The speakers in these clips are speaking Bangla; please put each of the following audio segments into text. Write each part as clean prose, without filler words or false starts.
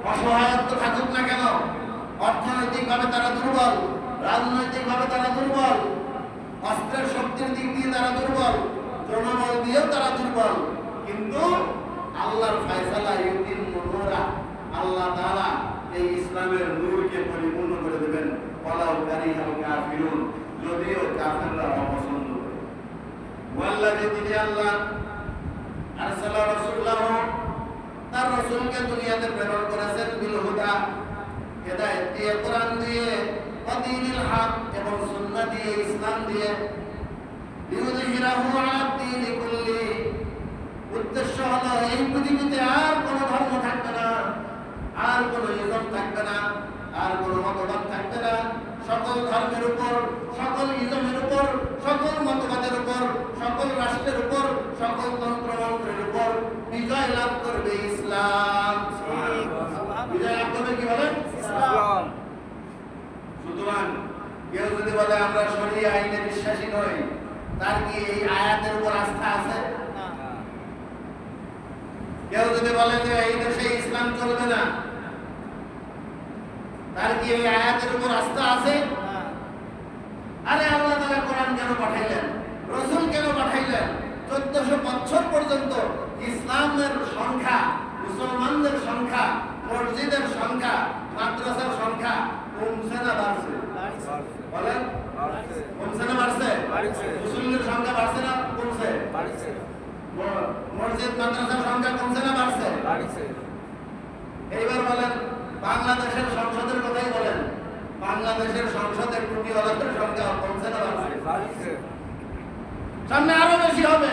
অসহায়ত্ব থাকুক না কেন, অর্থনৈতিকভাবে তারা দুর্বল, রাজনৈতিকভাবে তারা দুর্বল, অস্ত্রের শক্তির দিক দিয়ে তারা দুর্বল, জনবল দিয়েও তারা দুর্বল, কিন্তু আল্লাহর ফয়সালা ইউতিম্মু নূরা, আল্লাহ তাআলা এই ইসলামের নূরকে পরিপূর্ণ করে দেবেন। ওয়ালাউ কারিহাল কাফিরুন, যদিও কাফেররা অপছন্দ করে। ওয়াল্লাযী, তিনি আল্লাহ আরসালা রাসূলাহু, তার রাসূলকে দুনিয়াতে প্রেরণ করেছেন, বিল হুদা, হেদায়েত দিয়ে, কোরআন দিয়ে, ওয়া দীনিল হক, এবং সুন্নাহ দিয়ে, ইসলাম দিয়ে, লিইয়ুযহিরাহু আলা দ্বীনি কুল্লি, উদ্দেশ্য হলো এই পৃথিবীতে আর কোন ধর্ম থাকবে না, আর কোন ইজম থাকবে না, আর কোন মতবাদ থাকবে না। সকল ধর্মের উপর, সকল ইজমের উপর, সকল মতবাদের উপর, সকল রাষ্ট্রের উপর, সকল তন্ত্রমন্ত্রের উপর বিজয় লাভ করবে ইসলাম। বিজয় লাভ করবে কি বলেন? ইসলাম। সুতরাং কেউ যদি বলে আমরা শরীয়ত আইনে বিশ্বাসী নই, তার কি এই আয়াতের উপর আস্থা আছে? কেউ যদি বলে যে এই দেশে ইসলাম চলবে না, তার কি এই আয়াতের উপর আস্থা আছে? আরে আল্লাহ তাআলা কোরআন কেন পাঠাইলেন, রাসূল কেন পাঠাইলেন? 1400 বছর পর্যন্ত ইসলামের সংখ্যা, মুসলমানদের সংখ্যা, মসজিদের সংখ্যা, মাদ্রাসার সংখ্যা কমছে না বাড়ছে? বলেন, কমছে না বাড়ছে? মুসলিমের সংখ্যা বাড়ছে না কমছে? মসজিদ মাদ্রাসার সংখ্যা কমছে না বাড়ছে? এইবার বলেন, বাংলাদেশের সংসদের কথাই বলেন, বাংলাদেশের সংসদে টুপিওয়ালাদের সংখ্যা কমছে না বাড়ছে? সামনে আরো বেশি হবে।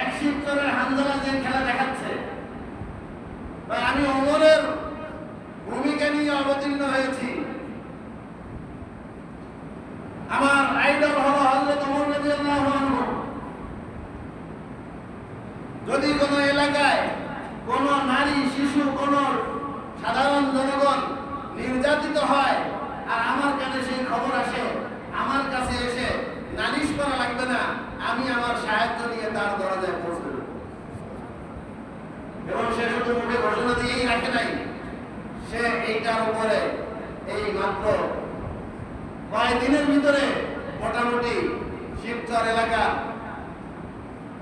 এক শিবচরের হানজালা যে খেলা দেখাচ্ছে, আমি ওমরের ভূমিকা নিয়ে অবতীর্ণ হয়েছি, আমার আইডল হলো হযরত ওমর রাদিয়াল্লাহু আনহু। যদি কোনো এলাকায় কোন নারী, শিশু, কোন সাধারণ জনগণ নির্যাতিত হয় আর আমার কাছে সেই খবর আসে, আমার কাছে এসে নালিশ করা লাগবে না, আমি আমার সাহায্য নিয়ে তার দরজায় পৌঁছে দেব। এবং সে শুধু মুখে ঘোষণা দিয়েই রাখে নাই, সে এইটার উপরে এই মাত্র কয়েকদিনের ভিতরে মোটামুটি শিবচর এলাকা,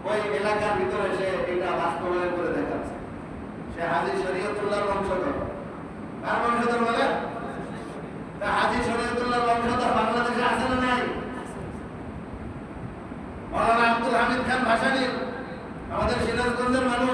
ওই এলাকার ভিতরে সে এটা বাস্তবায়ন করে দেখাচ্ছে। সে হাজী শরীয়তুল্লাহর বংশধর। কার বংশধর বলে? হাজী শরীয়তুল্লাহর বংশধর বাংলাদেশে আছে না নাই? মাওলানা আব্দুল হামিদ খান ভাসানী, আমাদের সিরাজগঞ্জের মানুষ,